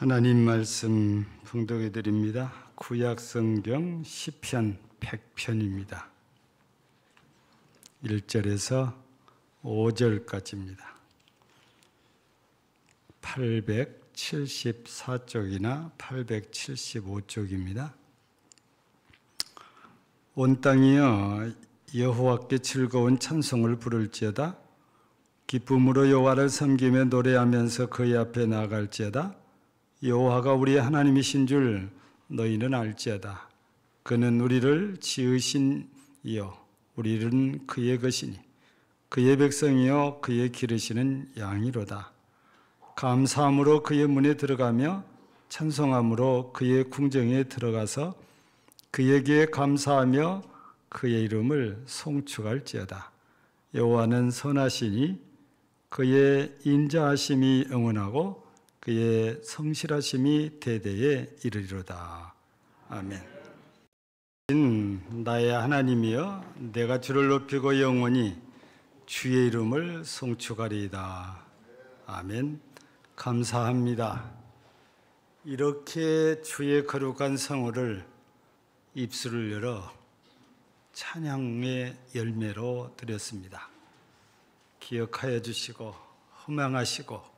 하나님 말씀 봉독해 드립니다. 구약 성경 시편 100편입니다. 1절에서 5절까지입니다. 874쪽이나 875쪽입니다. 온 땅이여 여호와께 즐거운 찬송을 부를지어다. 기쁨으로 여호와를 섬기며 노래하면서 그의 앞에 나아갈지어다. 여호와가 우리 하나님이신 줄 너희는 알지어다. 그는 우리를 지으신 이요 우리는 그의 것이니 그의 백성이요 그의 기르시는 양이로다. 감사함으로 그의 문에 들어가며 찬송함으로 그의 궁정에 들어가서 그에게 감사하며 그의 이름을 송축할지어다. 여호와는 선하시니 그의 인자하심이 영원하고 그의 성실하심이 대대에 이르리로다. 아멘. 나의 하나님이여 내가 주를 높이고 영원히 주의 이름을 송축하리이다. 아멘. 감사합니다. 이렇게 주의 거룩한 성호를 입술을 열어 찬양의 열매로 드렸습니다. 기억하여 주시고 허망하시고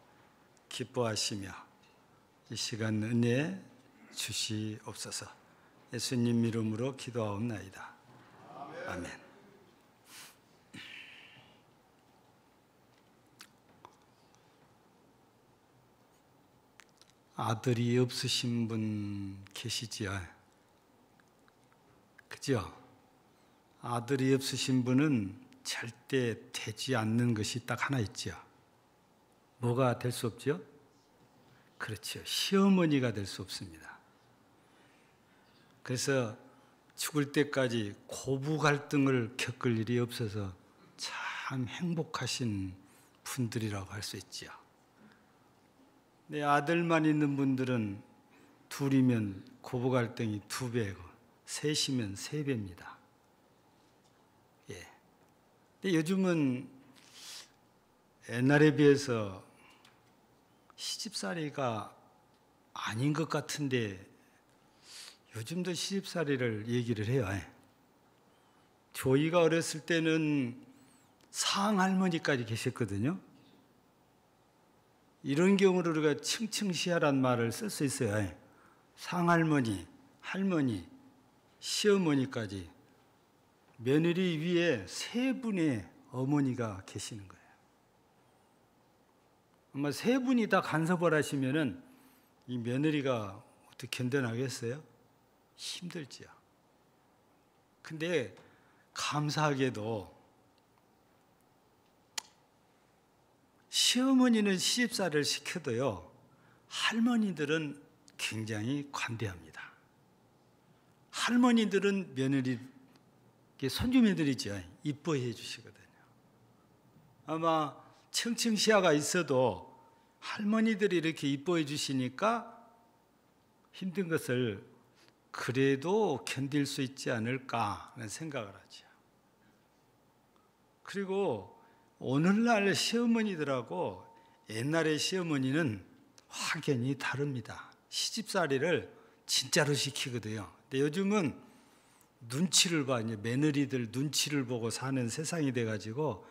기뻐하시며 이 시간 은혜 주시옵소서. 예수님 이름으로 기도하옵나이다. 아멘. 아들이 없으신 분 계시지요? 그죠? 아들이 없으신 분은 절대 되지 않는 것이 딱 하나 있죠. 뭐가 될 수 없죠? 그렇죠. 시어머니가 될 수 없습니다. 그래서 죽을 때까지 고부 갈등을 겪을 일이 없어서 참 행복하신 분들이라고 할 수 있죠. 내 아들만 있는 분들은 둘이면 고부 갈등이 2배고 셋이면 3배입니다. 예. 근데 요즘은 옛날에 비해서 시집살이가 아닌 것 같은데 요즘도 시집살이를 얘기를 해요. 저희가 어렸을 때는 상할머니까지 계셨거든요. 이런 경우를 우리가 층층시하란 말을 쓸 수 있어요. 상할머니, 할머니, 시어머니까지 며느리 위에 3분의 어머니가 계시는 거예요. 아마 3분이 다 간섭을 하시면은 이 며느리가 어떻게 견뎌나겠어요? 힘들지요. 근데 감사하게도 시어머니는 시집살이를 시켜도요, 할머니들은 굉장히 관대합니다. 할머니들은 며느리, 손주며느리죠. 이뻐해 주시거든요. 아마 층층시야가 있어도 할머니들이 이렇게 이뻐해 주시니까 힘든 것을 그래도 견딜 수 있지 않을까 하는 생각을 하죠. 그리고 오늘날 시어머니들하고 옛날의 시어머니는 확연히 다릅니다. 시집살이를 진짜로 시키거든요. 근데 요즘은 눈치를 봐, 이제 며느리들 눈치를 보고 사는 세상이 돼가지고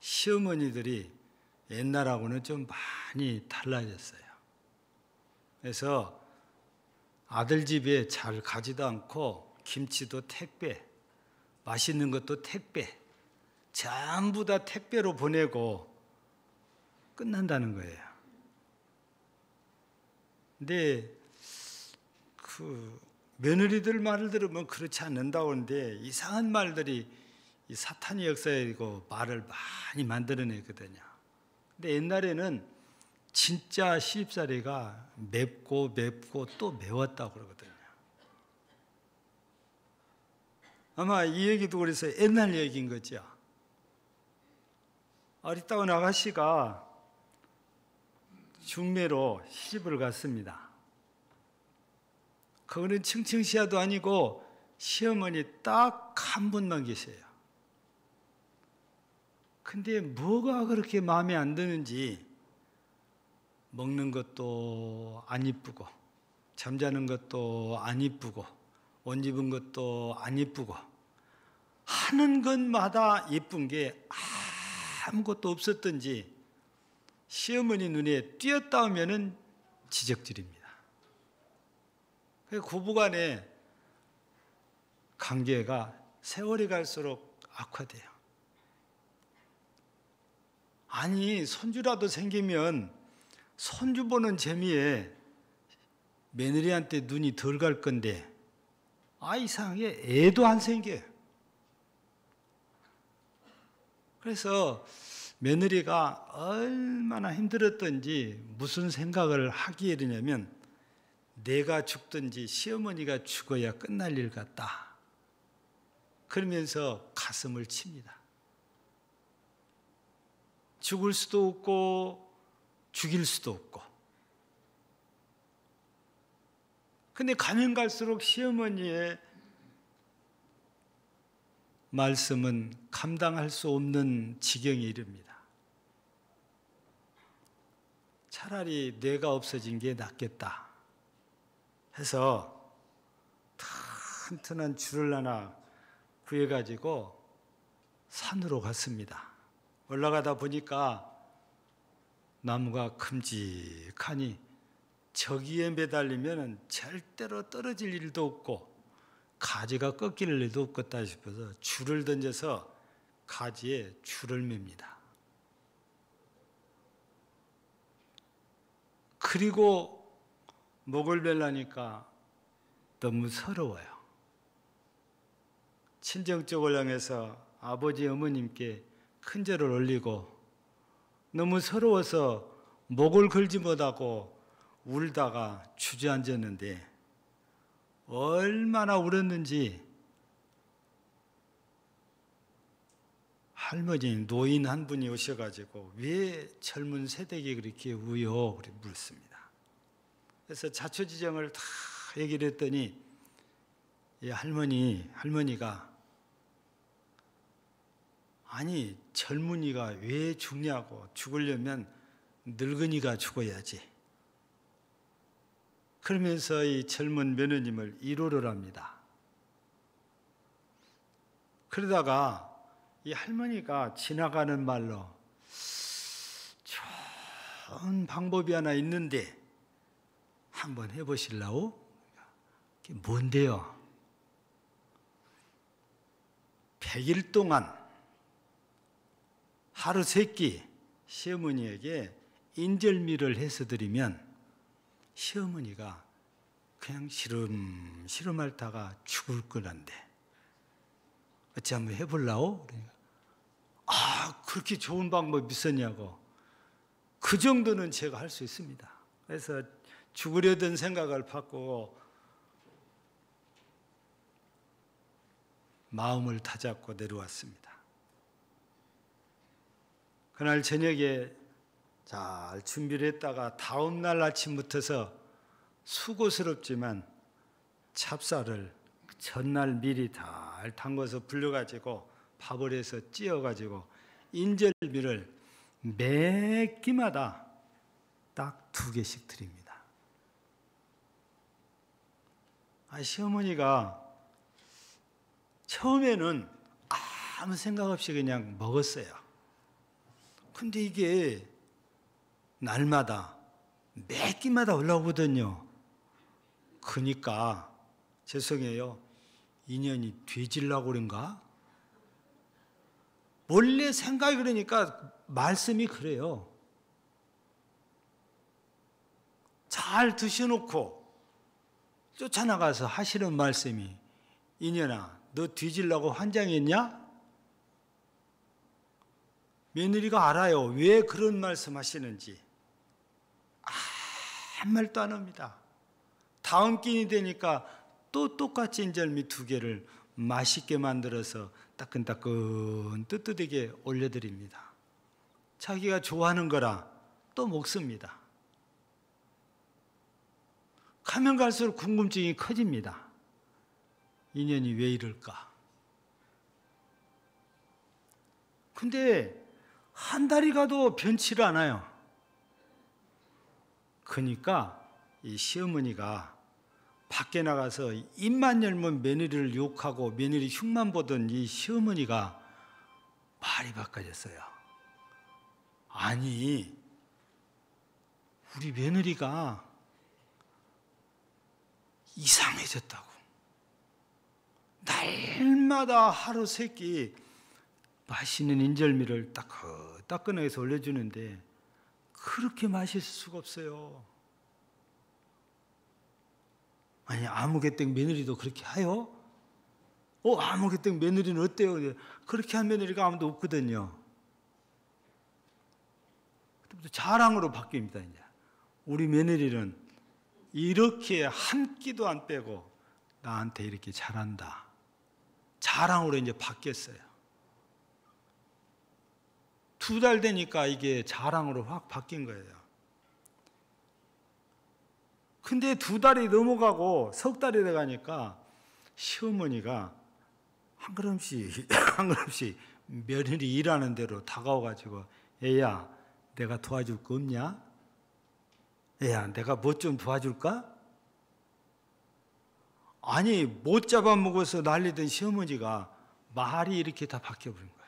시어머니들이 옛날하고는 좀 많이 달라졌어요. 그래서 아들 집에 잘 가지도 않고 김치도 택배, 맛있는 것도 택배, 전부 다 택배로 보내고 끝난다는 거예요. 근데 그 며느리들 말을 들으면 그렇지 않는다고 하는데 이상한 말들이 이 사탄의 역사이고 말을 많이 만들어내거든요. 근데 옛날에는 진짜 시집살이가 맵고 또 매웠다고 그러거든요. 아마 이 얘기도 그래서 옛날 얘기인 거죠. 어리따운 아가씨가 중매로 시집을 갔습니다. 그거는 층층시야도 아니고 시어머니 딱 한 분만 계세요. 근데 뭐가 그렇게 마음에 안 드는지 먹는 것도 안 이쁘고 잠자는 것도 안 이쁘고 옷 입은 것도 안 이쁘고 하는 것마다 예쁜 게 아무것도 없었던지 시어머니 눈에 띄었다 하면은 지적질입니다. 고부간의 관계가 세월이 갈수록 악화돼요. 아니, 손주라도 생기면 손주 보는 재미에 며느리한테 눈이 덜 갈 건데 이상하게 애도 안 생겨요. 그래서 며느리가 얼마나 힘들었던지 무슨 생각을 하기에 이르냐면 내가 죽든지 시어머니가 죽어야 끝날 일 같다. 그러면서 가슴을 칩니다. 죽을 수도 없고 죽일 수도 없고. 근데 가면 갈수록 시어머니의 말씀은 감당할 수 없는 지경에 이릅니다. 차라리 뇌가 없어진 게 낫겠다 해서 튼튼한 줄을 하나 구해가지고 산으로 갔습니다. 올라가다 보니까 나무가 큼직하니 저기에 매달리면 절대로 떨어질 일도 없고 가지가 꺾일 일도 없겠다 싶어서 줄을 던져서 가지에 줄을 맵니다. 그리고 목을 베려니까 너무 서러워요. 친정 쪽을 향해서 아버지 어머님께 큰절을 올리고 너무 서러워서 목을 걸지 못하고 울다가 주저앉았는데 얼마나 울었는지 할머니 노인 한 분이 오셔가지고 왜 젊은 세대에 그렇게 우요? 그렇게 물었습니다. 그래서 자초지정을 다 얘기를 했더니 이 할머니가 아니 젊은이가 왜 죽냐고, 죽으려면 늙은이가 죽어야지. 그러면서 이 젊은 며느님을 위로를 합니다. 그러다가 이 할머니가 지나가는 말로 좋은 방법이 하나 있는데 한번 해보실라고? 그게 뭔데요? 100일 동안 하루 3끼 시어머니에게 인절미를 해서 드리면 시어머니가 그냥 시름 앓다가 죽을 거란데 어찌 한번 해보려고? 그러니까 그렇게 좋은 방법이 있었냐고. 그 정도는 제가 할 수 있습니다. 그래서 죽으려던 생각을 바꾸고 마음을 다잡고 내려왔습니다. 그날 저녁에 잘 준비를 했다가 다음 날 아침부터서 수고스럽지만 찹쌀을 전날 미리 잘 담궈서 불려가지고 밥을 해서 찌어가지고 인절미를 매 끼마다 딱 2개씩 드립니다. 시어머니가 처음에는 아무 생각 없이 그냥 먹었어요. 근데 이게 날마다 매 끼마다 올라오거든요. 그러니까 죄송해요. 인연이 뒤질라고 그런가? 원래 생각이 그러니까 말씀이 그래요. 잘 드셔놓고 쫓아나가서 하시는 말씀이 인연아, 너 뒤질라고 환장했냐? 며느리가 알아요. 왜 그런 말씀 하시는지. 아무 말도 안 합니다. 다음 끼니 되니까 또 똑같이 인절미 2개를 맛있게 만들어서 따끈따끈 뜨뜻하게 올려드립니다. 자기가 좋아하는 거라 또 먹습니다. 가면 갈수록 궁금증이 커집니다. 인연이 왜 이럴까? 근데 한 달이 가도 변치를 않아요. 그러니까 이 시어머니가 밖에 나가서 입만 열면 며느리를 욕하고 며느리 흉만 보던 이 시어머니가 말이 바꿔졌어요. 아니, 우리 며느리가 이상해졌다고. 날마다 하루 세 끼 맛있는 인절미를 따끈따끈하게 올려주는데 그렇게 맛있을 수가 없어요. 아니, 아무개땡 며느리도 그렇게 해요? 아무개땡 며느리는 어때요? 그렇게 한 며느리가 아무도 없거든요. 그때부터 자랑으로 바뀝니다. 이제 우리 며느리는 이렇게 한 끼도 안 빼고 나한테 이렇게 잘한다. 자랑으로 이제 바뀌었어요. 2달 되니까 이게 자랑으로 확 바뀐 거예요. 근데 2달이 넘어가고 3달이 돼가니까 시어머니가 한 걸음씩 한 걸음씩 며느리 일하는 대로 다가와가지고, 애야, 내가 도와줄 거 없냐? 애야, 내가 뭐 좀 도와줄까? 아니, 못 잡아먹어서 난리던 시어머니가 말이 이렇게 다 바뀌어버린 거예요.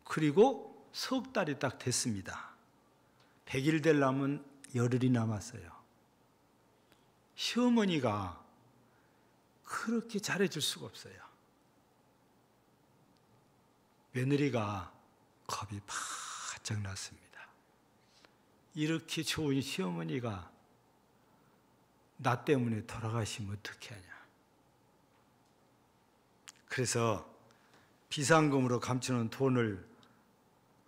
그리고 3달이 딱 됐습니다. 100일 되려면 열흘이 남았어요. 시어머니가 그렇게 잘해줄 수가 없어요. 며느리가 겁이 바짝 났습니다. 이렇게 좋은 시어머니가 나 때문에 돌아가시면 어떻게 하냐. 그래서 비상금으로 감추는 돈을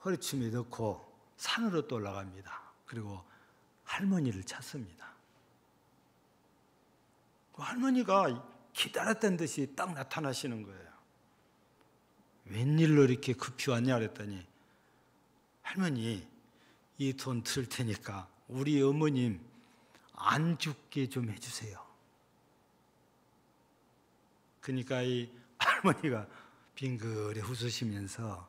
허리춤에 넣고 산으로 또 올라갑니다. 그리고 할머니를 찾습니다. 할머니가 기다렸던 듯이 딱 나타나시는 거예요. 웬일로 이렇게 급히 왔냐 그랬더니, 할머니, 이 돈 들 테니까 우리 어머님 안 죽게 좀 해주세요. 그러니까 이 할머니가 빙그레 웃으시면서,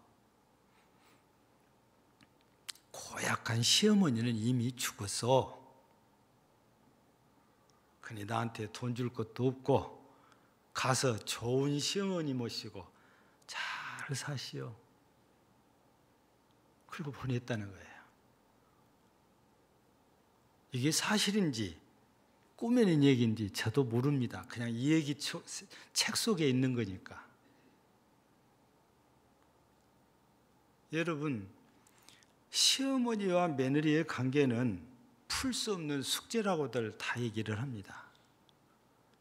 고약한 시어머니는 이미 죽었어. 그니 나한테 돈 줄 것도 없고 가서 좋은 시어머니 모시고 잘 사시오. 그리고 보냈다는 거예요. 이게 사실인지 꾸며낸 얘기인지 저도 모릅니다. 그냥 이 얘기 책 속에 있는 거니까. 여러분, 시어머니와 며느리의 관계는 풀 수 없는 숙제라고들 다 얘기를 합니다.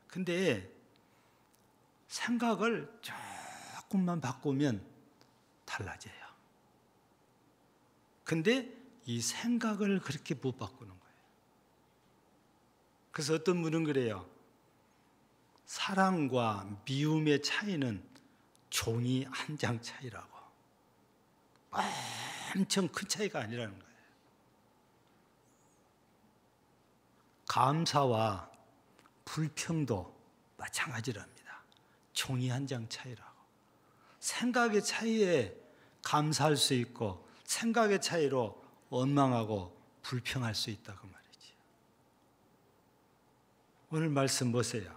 근데 생각을 조금만 바꾸면 달라져요. 근데 이 생각을 그렇게 못 바꾸는 거예요. 그래서 어떤 분은 그래요. 사랑과 미움의 차이는 종이 한 장 차이라고. 엄청 큰 차이가 아니라는 거예요. 감사와 불평도 마찬가지랍니다. 종이 한 장 차이라고. 생각의 차이에 감사할 수 있고 생각의 차이로 원망하고 불평할 수 있다고 말이지. 오늘 말씀 보세요.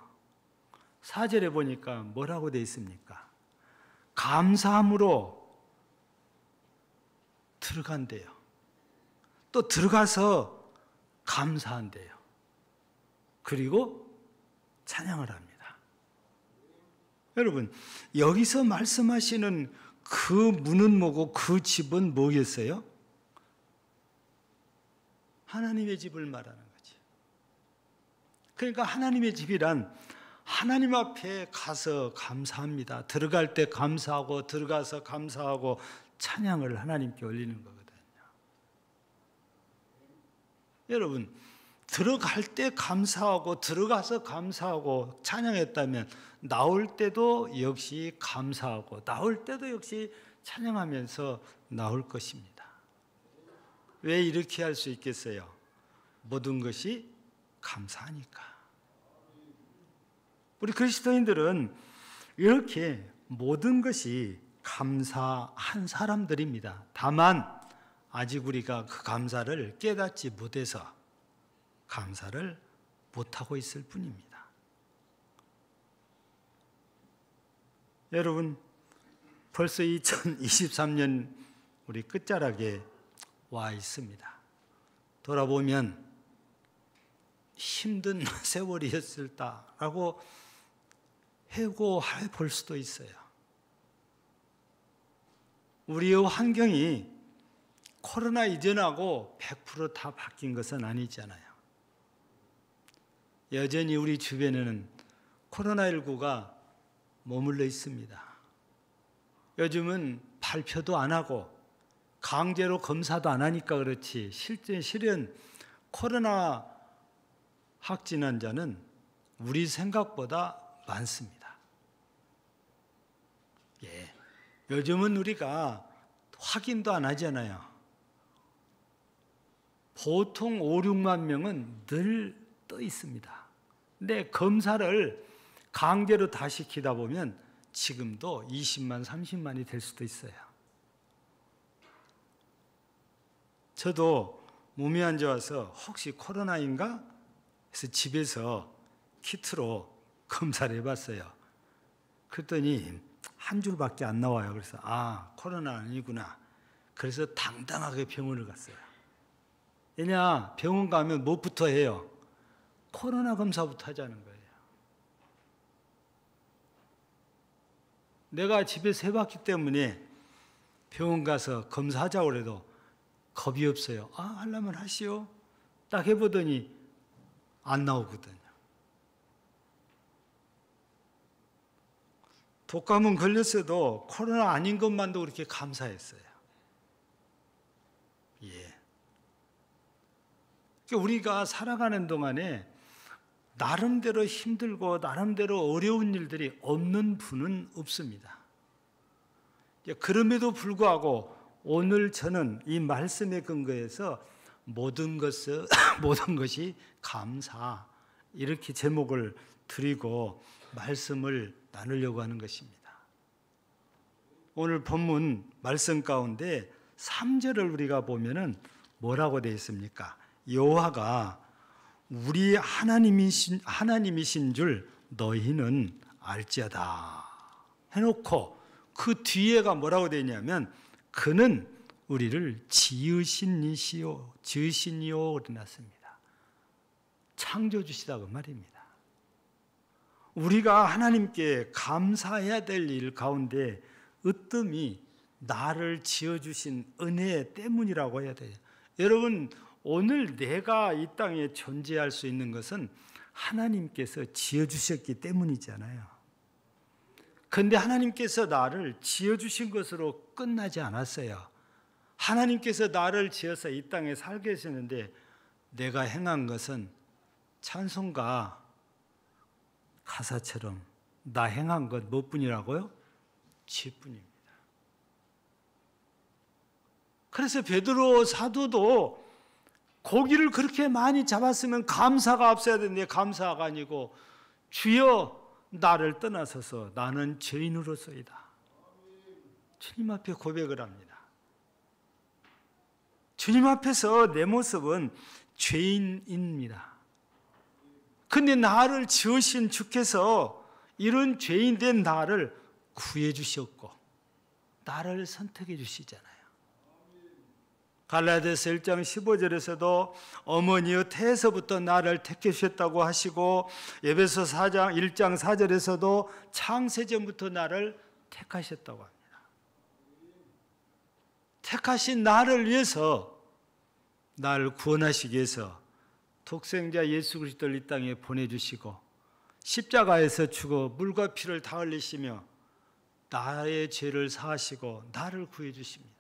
4절에 보니까 뭐라고 되어 있습니까? 감사함으로 들어간대요. 또 들어가서 감사한대요. 그리고 찬양을 합니다. 여러분, 여기서 말씀하시는 그 문은 뭐고 그 집은 뭐겠어요? 하나님의 집을 말하는 거지. 그러니까 하나님의 집이란 하나님 앞에 가서 감사합니다. 들어갈 때 감사하고 들어가서 감사하고 찬양을 하나님께 올리는 거거든요. 여러분, 들어갈 때 감사하고 들어가서 감사하고 찬양했다면 나올 때도 역시 감사하고 나올 때도 역시 찬양하면서 나올 것입니다. 왜 이렇게 할 수 있겠어요? 모든 것이 감사하니까. 우리 그리스도인들은 이렇게 모든 것이 감사한 사람들입니다. 다만 아직 우리가 그 감사를 깨닫지 못해서 감사를 못하고 있을 뿐입니다. 여러분, 벌써 2023년 우리 끝자락에 와 있습니다. 돌아보면 힘든 세월이었을까라고 해고해 볼 수도 있어요. 우리의 환경이 코로나 이전하고 100% 다 바뀐 것은 아니잖아요. 여전히 우리 주변에는 코로나19가 머물러 있습니다. 요즘은 발표도 안 하고 강제로 검사도 안 하니까 그렇지 실은 코로나 확진 환자는 우리 생각보다 많습니다. 예, 요즘은 우리가 확인도 안 하잖아요. 보통 5, 6만 명은 늘 떠 있습니다. 근데 검사를 강제로 다 시키다 보면 지금도 20만, 30만이 될 수도 있어요. 저도 몸이 안 좋아서 혹시 코로나인가? 해서 집에서 키트로 검사를 해봤어요. 그랬더니 한 줄밖에 안 나와요. 그래서 코로나 아니구나. 그래서 당당하게 병원을 갔어요. 왜냐, 병원 가면 뭐부터 해요? 코로나 검사부터 하자는 거예요. 내가 집에서 해봤기 때문에 병원 가서 검사하자고 해도 겁이 없어요. 하려면 하시오. 딱 해보더니 안 나오거든요. 독감은 걸렸어도 코로나 아닌 것만도 그렇게 감사했어요. 예. 우리가 살아가는 동안에 나름대로 힘들고 나름대로 어려운 일들이 없는 분은 없습니다. 그럼에도 불구하고 오늘 저는 이 말씀에 근거해서 모든 것이 감사, 이렇게 제목을 드리고 말씀을 나누려고 하는 것입니다. 오늘 본문 말씀 가운데 3절을 우리가 보면은 뭐라고 되어 있습니까? 여호와가 우리 하나님이신 줄 너희는 알지어다 해놓고 그 뒤에가 뭐라고 되어 있냐면 그는 우리를 지으신 이시요 그러났습니다. 창조주시다고 말입니다. 우리가 하나님께 감사해야 될 일 가운데 으뜸이 나를 지어주신 은혜 때문이라고 해야 돼요. 여러분, 오늘 내가 이 땅에 존재할 수 있는 것은 하나님께서 지어주셨기 때문이잖아요. 그런데 하나님께서 나를 지어주신 것으로 끝나지 않았어요. 하나님께서 나를 지어서 이 땅에 살게 하셨는데 내가 행한 것은 찬송가 가사처럼 나 행한 것 몇 분이라고요? 10분입니다. 그래서 베드로 사도도 고기를 그렇게 많이 잡았으면 감사가 앞서야 되는데 감사가 아니고 주여 나를 떠나서서 나는 죄인으로서이다. 주님 앞에 고백을 합니다. 주님 앞에서 내 모습은 죄인입니다. 근데 나를 지으신 주께서 이런 죄인 된 나를 구해 주셨고 나를 선택해 주시잖아요. 갈라디아서 1장 15절에서도 어머니의 태에서부터 나를 택해 주셨다고 하시고 에베소 4장 1장 4절에서도 창세전부터 나를 택하셨다고 합니다. 택하신 나를 위해서 나를 구원하시기 위해서 독생자 예수 그리스도를 이 땅에 보내주시고 십자가에서 죽어 물과 피를 다 흘리시며 나의 죄를 사하시고 나를 구해 주십니다.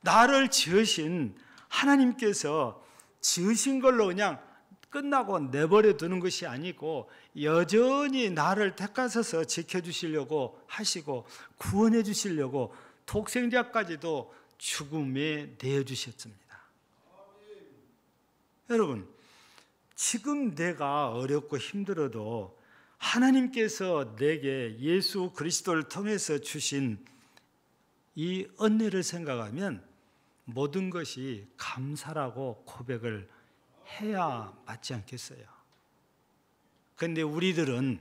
나를 지으신 하나님께서 지으신 걸로 그냥 끝나고 내버려 두는 것이 아니고 여전히 나를 택하셔서 지켜주시려고 하시고 구원해 주시려고 독생자까지도 죽음에 내어주셨습니다. 여러분, 지금 내가 어렵고 힘들어도 하나님께서 내게 예수 그리스도를 통해서 주신 이 은혜를 생각하면 모든 것이 감사라고 고백을 해야 맞지 않겠어요? 그런데 우리들은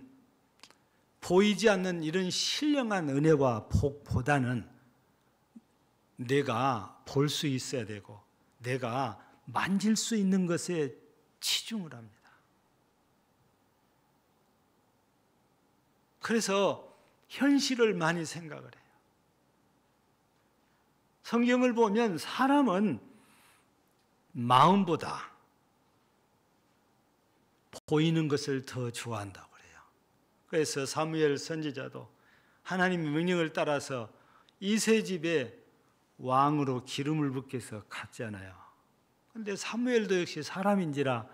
보이지 않는 이런 신령한 은혜와 복보다는 내가 볼 수 있어야 되고 내가 만질 수 있는 것에 치중을 합니다. 그래서 현실을 많이 생각을 해요. 성경을 보면 사람은 마음보다 보이는 것을 더 좋아한다고 그래요. 그래서 사무엘 선지자도 하나님의 명령을 따라서 이새집에 왕으로 기름을 붓게 해서 갔잖아요. 그런데 사무엘도 역시 사람인지라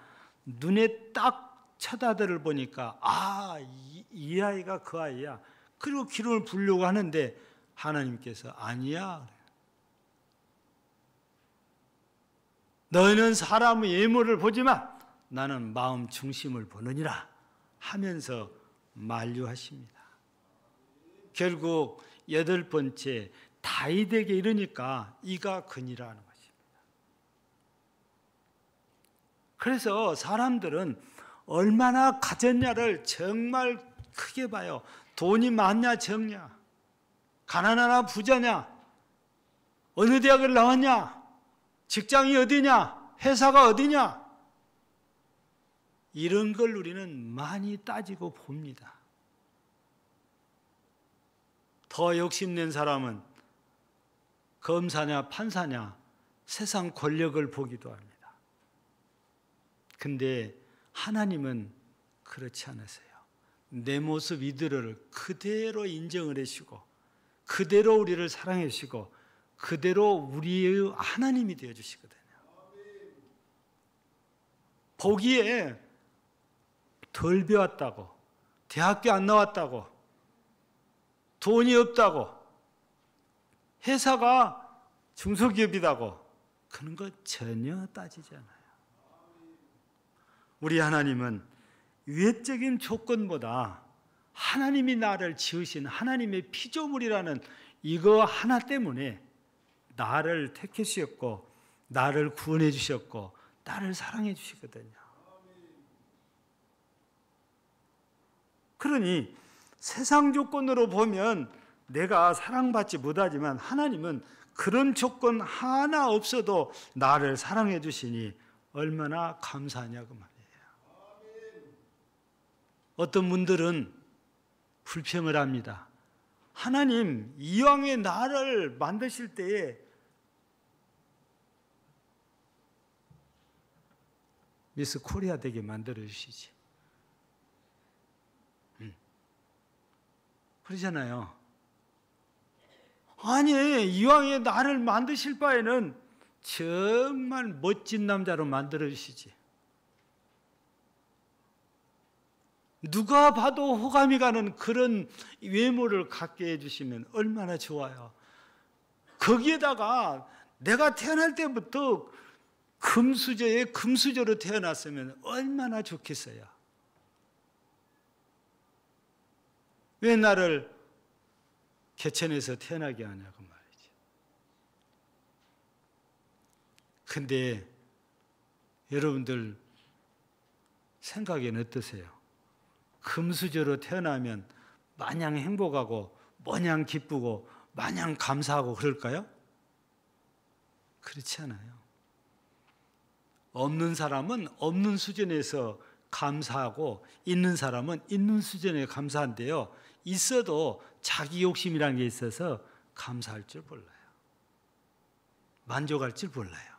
눈에 딱 쳐다들을 보니까 이 아이가 그 아이야. 그리고 기름을 부으려고 하는데 하나님께서 아니야. 너희는 사람의 외모를 보지만 나는 마음 중심을 보느니라 하면서 만류하십니다. 결국 8번째 다윗에게 이르니까 이가 그니라 하는 것입니다. 그래서 사람들은 얼마나 가졌냐를 정말 크게 봐요. 돈이 많냐 적냐, 가난하나 부자냐, 어느 대학을 나왔냐, 직장이 어디냐, 회사가 어디냐, 이런 걸 우리는 많이 따지고 봅니다. 더 욕심낸 사람은 검사냐 판사냐 세상 권력을 보기도 합니다. 근데 하나님은 그렇지 않으세요. 내 모습 이들을 그대로 인정을 해주시고 그대로 우리를 사랑해 주시고 그대로 우리의 하나님이 되어 주시거든요. 보기에 덜 배웠다고, 대학교 안 나왔다고, 돈이 없다고, 회사가 중소기업이라고 그런 거 전혀 따지지 않아요. 우리 하나님은 외적인 조건보다 하나님이 나를 지으신 하나님의 피조물이라는 이거 하나 때문에 나를 택해 주셨고 나를 구원해 주셨고 나를 사랑해 주시거든요. 그러니 세상 조건으로 보면 내가 사랑받지 못하지만 하나님은 그런 조건 하나 없어도 나를 사랑해 주시니 얼마나 감사하냐고 말이에요. 어떤 분들은 불평을 합니다. 하나님 이왕에 나를 만드실 때에 미스 코리아 되게 만들어 주시지. 그러잖아요. 아니 이왕에 나를 만드실 바에는 정말 멋진 남자로 만들어 주시지. 누가 봐도 호감이 가는 그런 외모를 갖게 해주시면 얼마나 좋아요. 거기에다가 내가 태어날 때부터 금수저에 금수저로 태어났으면 얼마나 좋겠어요. 왜 나를 개천에서 태어나게 하냐고 말이죠. 근데 여러분들 생각엔 어떠세요? 금수저로 태어나면 마냥 행복하고 마냥 기쁘고 마냥 감사하고 그럴까요? 그렇지 않아요. 없는 사람은 없는 수준에서 감사하고 있는 사람은 있는 수준에 감사한데요. 있어도 자기 욕심이라는 게 있어서 감사할 줄 몰라요. 만족할 줄 몰라요.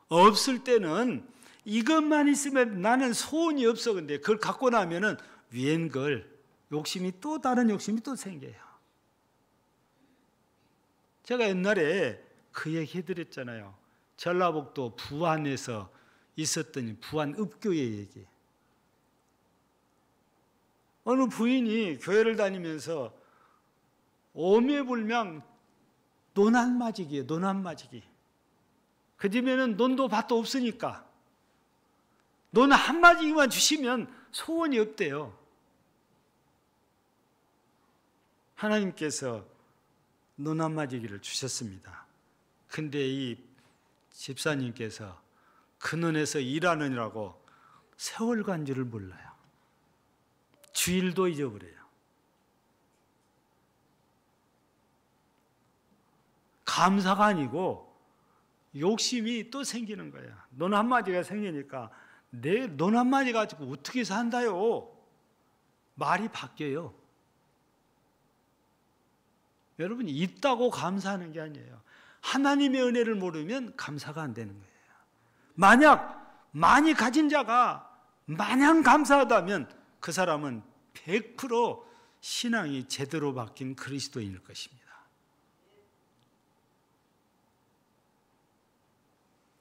없을 때는 이것만 있으면 나는 소원이 없어. 근데 그걸 갖고 나면은 웬걸 욕심이 또 다른 욕심이 또 생겨요. 제가 옛날에 그 얘기 해드렸잖아요. 전라북도 부안에서 있었던 부안 읍교회 얘기. 어느 부인이 교회를 다니면서 오매불명 논한마지기예요. 논한마지기. 그 집에는 논도 밭도 없으니까 논 한마디만 주시면 소원이 없대요. 하나님께서 논 한마디기를 주셨습니다. 근데 이 집사님께서 근원에서 일하느라고 세월 간 줄을 몰라요. 주일도 잊어버려요. 감사가 아니고 욕심이 또 생기는 거야. 논 한마디가 생기니까 내 논 한마디 가지고 어떻게 산다요? 말이 바뀌어요. 여러분, 있다고 감사하는 게 아니에요. 하나님의 은혜를 모르면 감사가 안 되는 거예요. 만약 많이 가진 자가 마냥 감사하다면 그 사람은 100% 신앙이 제대로 바뀐 그리스도인일 것입니다.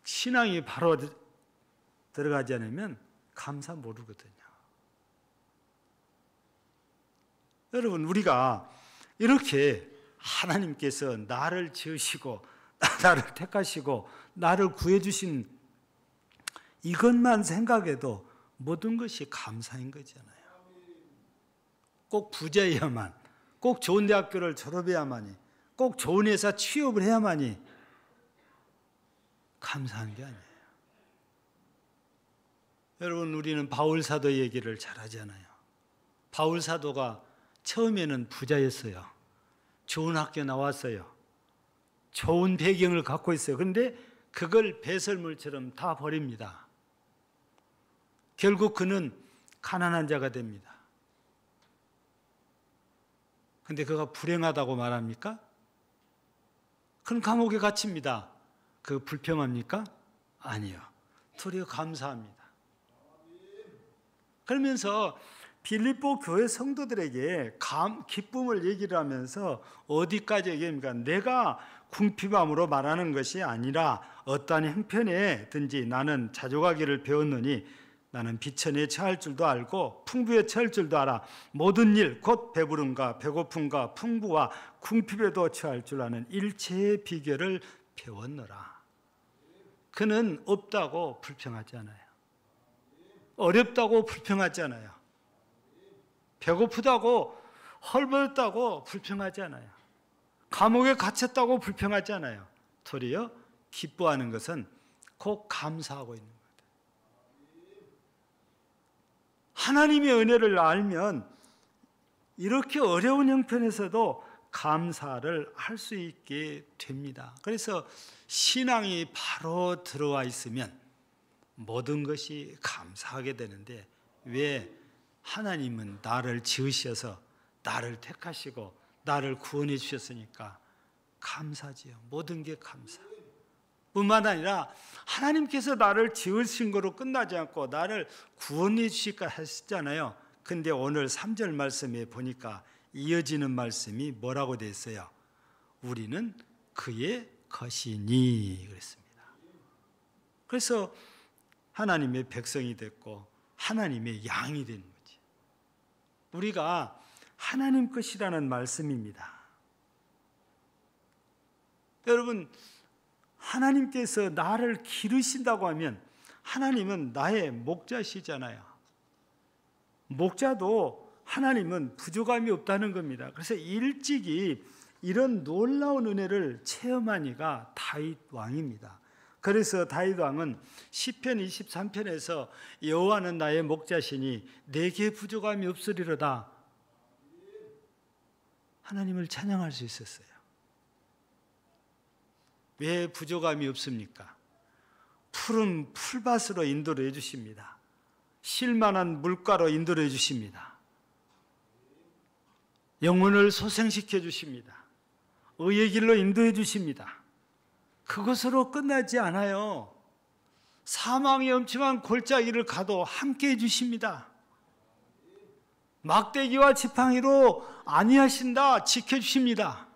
신앙이 바로 들어가지 않으면 감사 모르거든요. 여러분, 우리가 이렇게 하나님께서 나를 지으시고 나를 택하시고 나를 구해주신 이것만 생각해도 모든 것이 감사인 거잖아요. 꼭 부자여야만, 꼭 좋은 대학교를 졸업해야만이, 꼭 좋은 회사 취업을 해야만이 감사한 게 아니에요. 여러분, 우리는 바울 사도 얘기를 잘 하잖아요. 바울 사도가 처음에는 부자였어요. 좋은 학교 나왔어요. 좋은 배경을 갖고 있어요. 그런데 그걸 배설물처럼 다 버립니다. 결국 그는 가난한 자가 됩니다. 그런데 그가 불행하다고 말합니까? 그는 감옥에 갇힙니다. 그 불평합니까? 아니요. 도리어 감사합니다. 그러면서 빌립보 교회 성도들에게 기쁨을 얘기를 하면서 어디까지 얘기합니까? 내가 궁핍함으로 말하는 것이 아니라 어떠한 형편에든지 나는 자족하기를 배웠느니 나는 비천에 처할 줄도 알고 풍부에 처할 줄도 알아. 모든 일 곧 배부름과 배고픔과 풍부와 궁핍에도 처할 줄 아는 일체의 비결을 배웠노라. 그는 없다고 불평하지 않아요. 어렵다고 불평하지 않아요. 배고프다고 헐벗었다고 불평하지 않아요. 감옥에 갇혔다고 불평하지 않아요. 도리어 기뻐하는 것은 곧 감사하고 있는 거예요. 하나님의 은혜를 알면 이렇게 어려운 형편에서도 감사를 할 수 있게 됩니다. 그래서 신앙이 바로 들어와 있으면 모든 것이 감사하게 되는데, 왜? 하나님은 나를 지으셔서 나를 택하시고 나를 구원해 주셨으니까 감사지요. 모든 게 감사. 뿐만 아니라 하나님께서 나를 지으신 거로 끝나지 않고 나를 구원해 주실까 하셨잖아요. 근데 오늘 3절 말씀에 보니까 이어지는 말씀이 뭐라고 되어 있어요? 우리는 그의 것이니 그랬습니다. 그래서 하나님의 백성이 됐고 하나님의 양이 된 거지. 우리가 하나님 것이라는 말씀입니다. 여러분, 하나님께서 나를 기르신다고 하면 하나님은 나의 목자시잖아요. 목자도 하나님은 부족함이 없다는 겁니다. 그래서 일찍이 이런 놀라운 은혜를 체험한 이가 다윗 왕입니다. 그래서 다윗 왕은 시편 23편에서 여호와는 나의 목자시니 내게 부족함이 없으리로다, 하나님을 찬양할 수 있었어요. 왜 부족함이 없습니까? 푸른 풀밭으로 인도를 해주십니다. 쉴만한 물가로 인도를 해주십니다. 영혼을 소생시켜 주십니다. 의의 길로 인도해 주십니다. 그것으로 끝나지 않아요. 사망의 엄침한 골짜기를 가도 함께 해주십니다. 막대기와 지팡이로 안위하신다, 지켜주십니다.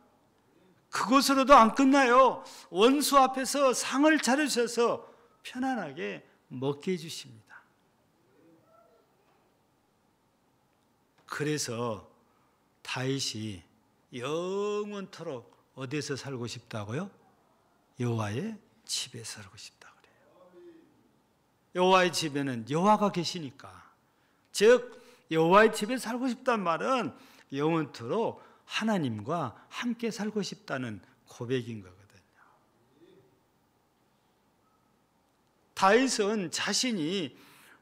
그것으로도 안 끝나요. 원수 앞에서 상을 차려주셔서 편안하게 먹게 해주십니다. 그래서 다윗이 영원토록 어디서 살고 싶다고요? 여호와의 집에 살고 싶다 그래요. 여호와의 집에는 여호와가 계시니까. 즉 여호와의 집에 살고 싶단 말은 영원토록 하나님과 함께 살고 싶다는 고백인 거거든요. 다윗은 자신이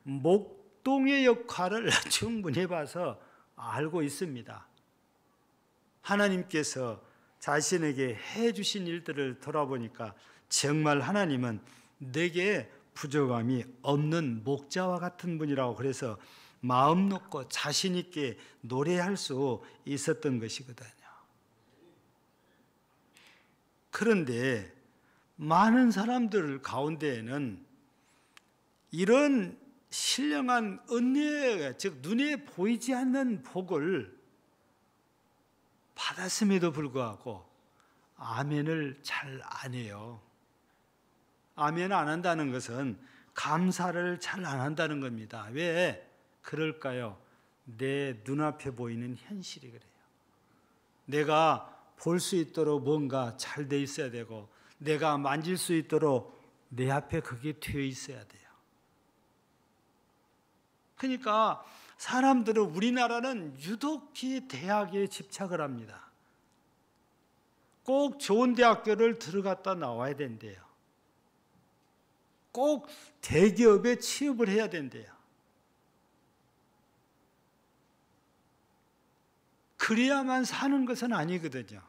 목동의 역할을 충분히 봐서 알고 있습니다. 하나님께서 자신에게 해주신 일들을 돌아보니까 정말 하나님은 내게 부족함이 없는 목자와 같은 분이라고, 그래서 마음 놓고 자신 있게 노래할 수 있었던 것이거든요. 그런데 많은 사람들 가운데에는 이런 신령한 은혜, 즉 눈에 보이지 않는 복을 받았음에도 불구하고 아멘을 잘 안 해요. 아멘 안 한다는 것은 감사를 잘 안 한다는 겁니다. 왜 그럴까요? 내 눈앞에 보이는 현실이 그래요. 내가 볼 수 있도록 뭔가 잘 돼 있어야 되고, 내가 만질 수 있도록 내 앞에 그게 되어 있어야 돼요. 그러니까 사람들은, 우리나라는 유독히 대학에 집착을 합니다. 꼭 좋은 대학교를 들어갔다 나와야 된대요. 꼭 대기업에 취업을 해야 된대요. 그래야만 사는 것은 아니거든요.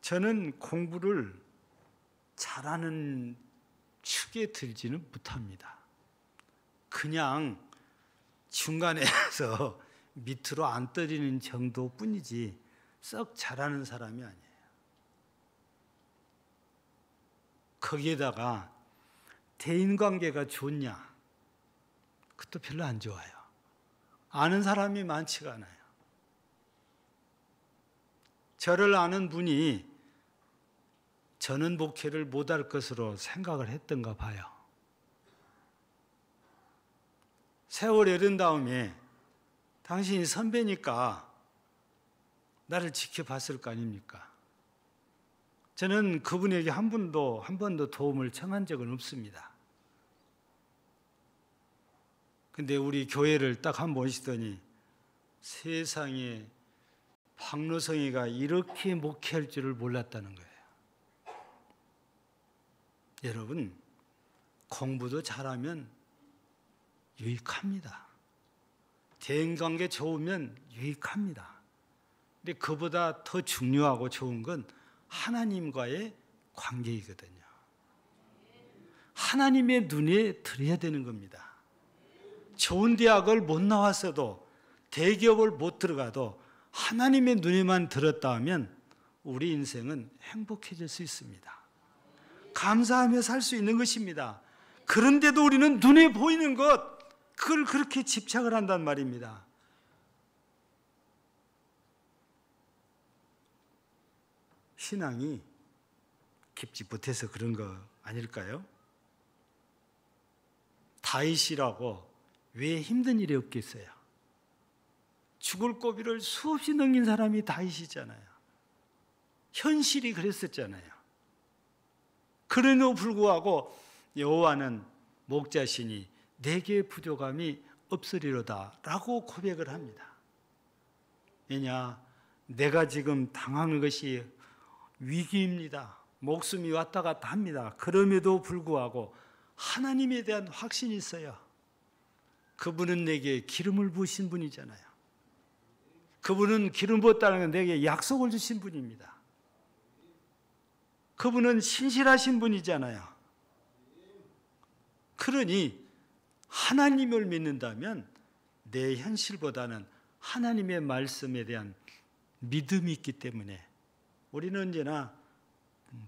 저는 공부를 잘하는 축에 들지는 못합니다. 그냥 중간에서 밑으로 안 떨어지는 정도뿐이지 썩 잘하는 사람이 아니에요. 거기에다가 대인관계가 좋냐? 그것도 별로 안 좋아요. 아는 사람이 많지가 않아요. 저를 아는 분이 저는 목회를 못할 것으로 생각을 했던가 봐요. 세월 여른 다음에 당신이 선배니까 나를 지켜봤을 거 아닙니까? 저는 그분에게 한 번도 도움을 청한 적은 없습니다. 근데 우리 교회를 딱 한 번 오시더니 세상에 박노성이가 이렇게 목회할 줄을 몰랐다는 거예요. 여러분, 공부도 잘하면 유익합니다. 대인관계 좋으면 유익합니다. 근데 그보다 더 중요하고 좋은 건 하나님과의 관계이거든요. 하나님의 눈에 들어야 되는 겁니다. 좋은 대학을 못 나왔어도, 대기업을 못 들어가도 하나님의 눈에만 들었다 하면 우리 인생은 행복해질 수 있습니다. 감사하며 살 수 있는 것입니다. 그런데도 우리는 눈에 보이는 것, 그걸 그렇게 집착을 한단 말입니다. 신앙이 깊지 못해서 그런 거 아닐까요? 다윗이라고 왜 힘든 일이 없겠어요? 죽을 고비를 수없이 넘긴 사람이 다윗이잖아요. 현실이 그랬었잖아요. 그럼에도 불구하고 여호와는 목자시니 내게 부족함이 없으리로다 라고 고백을 합니다. 왜냐? 내가 지금 당하는 것이 위기입니다. 목숨이 왔다 갔다 합니다. 그럼에도 불구하고 하나님에 대한 확신이 있어요. 그분은 내게 기름을 부으신 분이잖아요. 그분은 기름 부었다는 건 내게 약속을 주신 분입니다. 그분은 신실하신 분이잖아요. 그러니 하나님을 믿는다면 내 현실보다는 하나님의 말씀에 대한 믿음이 있기 때문에 우리는 언제나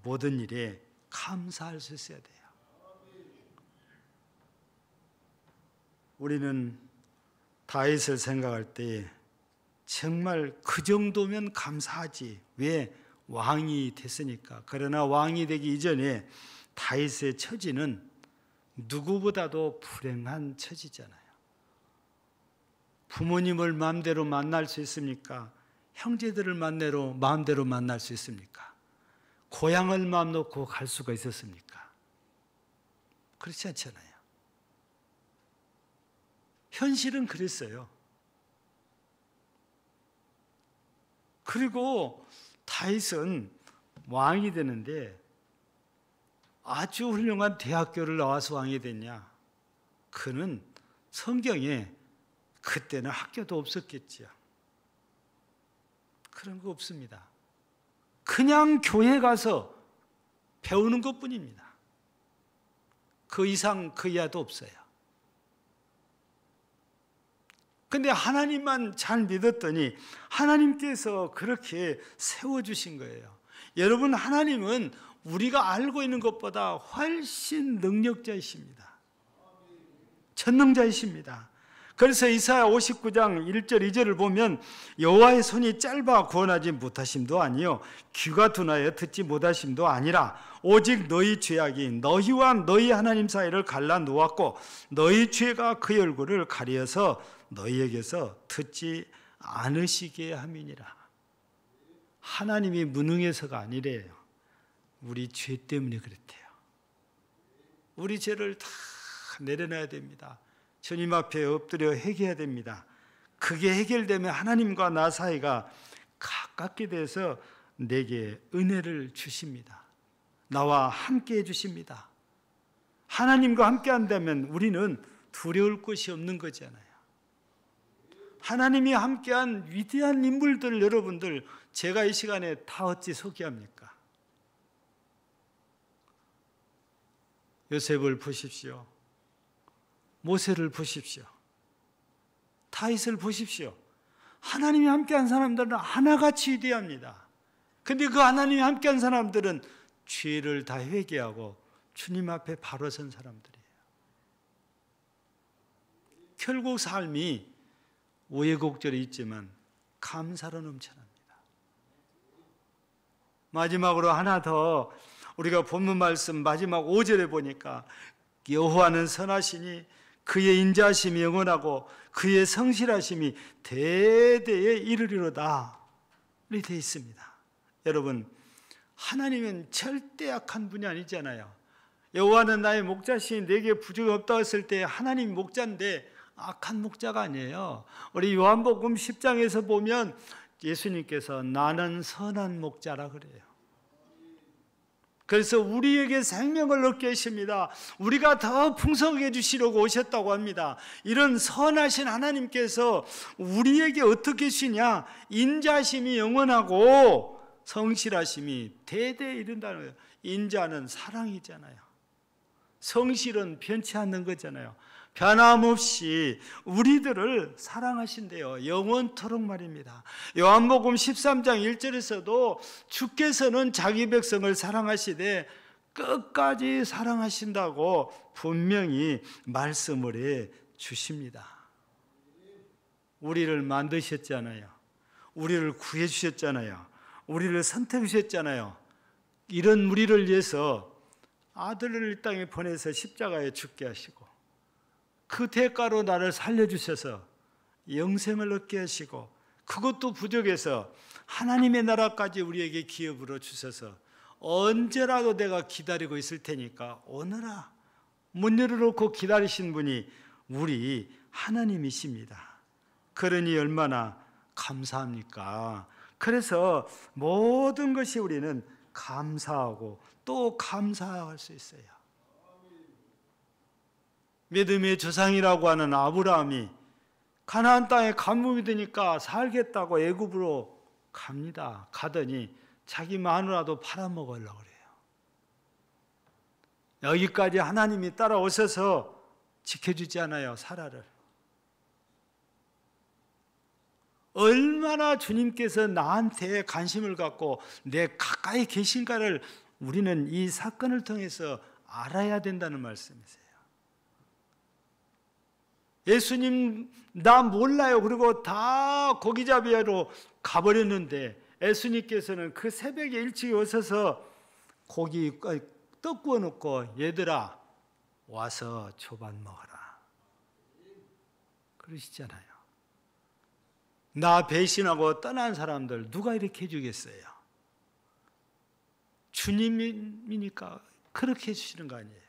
모든 일에 감사할 수 있어야 돼요. 우리는 다윗을 생각할 때 정말 그 정도면 감사하지. 왜? 왕이 됐으니까. 그러나 왕이 되기 이전에 다윗의 처지는 누구보다도 불행한 처지잖아요. 부모님을 마음대로 만날 수 있습니까? 형제들을 마음대로 만날 수 있습니까? 고향을 마음 놓고 갈 수가 있었습니까? 그렇지 않잖아요. 현실은 그랬어요. 그리고 다윗은 왕이 되는데 아주 훌륭한 대학교를 나와서 왕이 됐냐? 그는 성경에 그때는 학교도 없었겠지요. 그런 거 없습니다. 그냥 교회 가서 배우는 것뿐입니다. 그 이상 그 이하도 없어요. 근데 하나님만 잘 믿었더니 하나님께서 그렇게 세워주신 거예요. 여러분, 하나님은 우리가 알고 있는 것보다 훨씬 능력자이십니다. 전능자이십니다. 그래서 이사야 59장 1절 2절을 보면 여호와의 손이 짧아 구원하지 못하심도 아니요 귀가 둔하여 듣지 못하심도 아니라 오직 너희 죄악이 너희와 너희 하나님 사이를 갈라 놓았고 너희 죄가 그 얼굴을 가려서 너희에게서 듣지 않으시게 함이니라. 하나님이 무능해서가 아니래요. 우리 죄 때문에 그렇대요. 우리 죄를 다 내려놔야 됩니다. 주님 앞에 엎드려 회개해야 됩니다. 그게 해결되면 하나님과 나 사이가 가깝게 돼서 내게 은혜를 주십니다. 나와 함께 해주십니다. 하나님과 함께 한다면 우리는 두려울 것이 없는 거잖아요. 하나님이 함께한 위대한 인물들, 여러분들 제가 이 시간에 다 어찌 소개합니까? 요셉을 보십시오. 모세를 보십시오. 다윗을 보십시오. 하나님이 함께한 사람들은 하나같이 위대합니다. 그런데 그 하나님이 함께한 사람들은 죄를 다 회개하고 주님 앞에 바로 선 사람들이에요. 결국 삶이 우여곡절이 있지만 감사로 넘쳐납니다. 마지막으로 하나 더, 우리가 본문 말씀 마지막 5절에 보니까 여호와는 선하시니 그의 인자하심이 영원하고 그의 성실하심이 대대에 이르리로다 이렇게 되어 있습니다. 여러분, 하나님은 절대 악한 분이 아니잖아요. 여호와는 나의 목자시니 내게 부족이 없다 했을 때 하나님 목자인데 악한 목자가 아니에요. 우리 요한복음 10장에서 보면 예수님께서 나는 선한 목자라 그래요. 그래서 우리에게 생명을 얻게 하십니다. 우리가 더 풍성하게 주시려고 오셨다고 합니다. 이런 선하신 하나님께서 우리에게 어떻게 주시냐? 인자심이 영원하고 성실하심이 대대에 이른다는 거예요. 인자는 사랑이잖아요. 성실은 변치 않는 거잖아요. 변함없이 우리들을 사랑하신대요. 영원토록 말입니다. 요한복음 13장 1절에서도 주께서는 자기 백성을 사랑하시되 끝까지 사랑하신다고 분명히 말씀을 해 주십니다. 우리를 만드셨잖아요. 우리를 구해 주셨잖아요. 우리를 선택해 주셨잖아요. 이런 우리를 위해서 아들을 이 땅에 보내서 십자가에 죽게 하시고 그 대가로 나를 살려주셔서 영생을 얻게 하시고 그것도 부족해서 하나님의 나라까지 우리에게 기업으로 주셔서 언제라도 내가 기다리고 있을 테니까 오너라 문 열어놓고 기다리신 분이 우리 하나님이십니다. 그러니 얼마나 감사합니까? 그래서 모든 것이 우리는 감사하고 또 감사할 수 있어요. 믿음의 조상이라고 하는 아브라함이 가나안 땅에 간문이 되니까 살겠다고 애굽으로 갑니다. 가더니 자기 마누라도 팔아먹으려고 그래요. 여기까지 하나님이 따라오셔서 지켜주지 않아요, 사라를. 얼마나 주님께서 나한테 관심을 갖고 내 가까이 계신가를 우리는 이 사건을 통해서 알아야 된다는 말씀이세요. 예수님 나 몰라요. 그리고 다 고기잡이로 가버렸는데 예수님께서는 그 새벽에 일찍 오셔서 떡 구워 놓고 얘들아 와서 조반 먹어라 그러시잖아요. 나 배신하고 떠난 사람들 누가 이렇게 해주겠어요? 주님이니까 그렇게 해주시는 거 아니에요.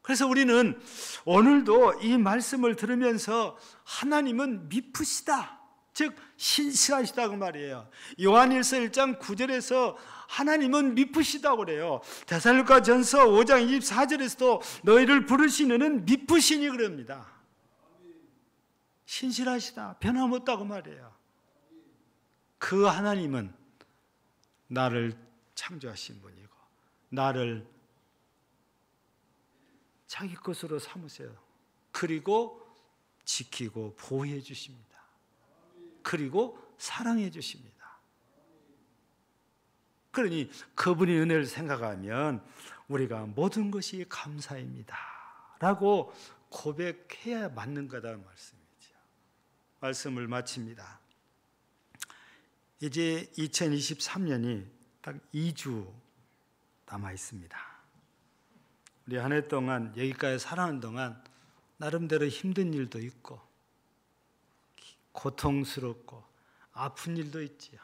그래서 우리는 오늘도 이 말씀을 들으면서 하나님은 미쁘시다, 즉 신실하시다고 말이에요. 요한일서 1장 9절에서 하나님은 미쁘시다고 그래요. 데살로니가전서 5장 24절에서도 너희를 부르신 이는 미쁘시니 그럽니다. 신실하시다, 변함없다고 말이에요. 그 하나님은 나를 창조하신 분이고 나를 자기 것으로 삼으세요. 그리고 지키고 보호해 주십니다. 그리고 사랑해 주십니다. 그러니 그분의 은혜를 생각하면 우리가 모든 것이 감사입니다 라고 고백해야 맞는 거다는 말씀이죠. 말씀을 마칩니다. 이제 2023년이 딱 2주 남아 있습니다. 우리 한 해 동안 여기까지 살아가는 동안 나름대로 힘든 일도 있고 고통스럽고 아픈 일도 있지요.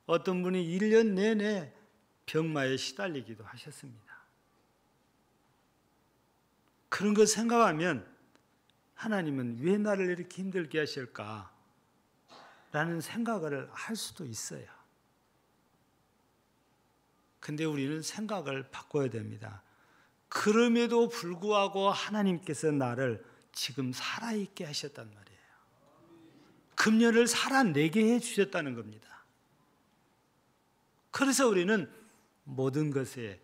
어떤 분이 1년 내내 병마에 시달리기도 하셨습니다. 그런 거 생각하면 하나님은 왜 나를 이렇게 힘들게 하실까? 라는 생각을 할 수도 있어요. 근데 우리는 생각을 바꿔야 됩니다. 그럼에도 불구하고 하나님께서 나를 지금 살아있게 하셨단 말이에요. 금년을 살아내게 해주셨다는 겁니다. 그래서 우리는 모든 것에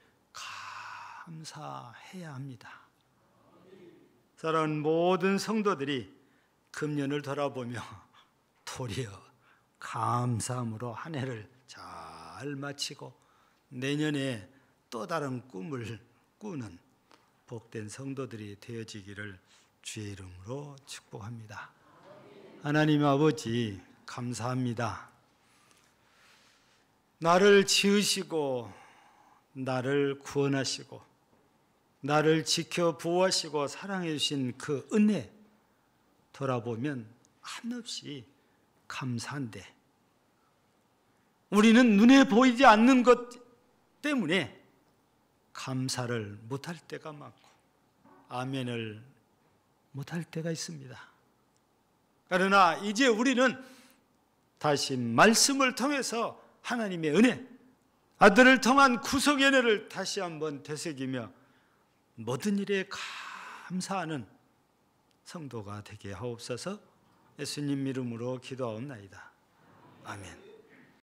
감사해야 합니다. 사랑하는 모든 성도들이 금년을 돌아보며 도리어 감사함으로 한 해를 잘 마치고 내년에 또 다른 꿈을 꾸는 복된 성도들이 되어지기를 주의 이름으로 축복합니다. 하나님 아버지 감사합니다. 나를 지으시고 나를 구원하시고 나를 지켜 보호하시고 사랑해 주신 그 은혜 돌아보면 한없이 감사한데 우리는 눈에 보이지 않는 것 때문에 감사를 못할 때가 많고 아멘을 못할 때가 있습니다. 그러나 이제 우리는 다시 말씀을 통해서 하나님의 은혜, 아들을 통한 구속의 은혜를 다시 한번 되새기며 모든 일에 감사하는 성도가 되게 하옵소서. 예수님 이름으로 기도하옵나이다. 아멘.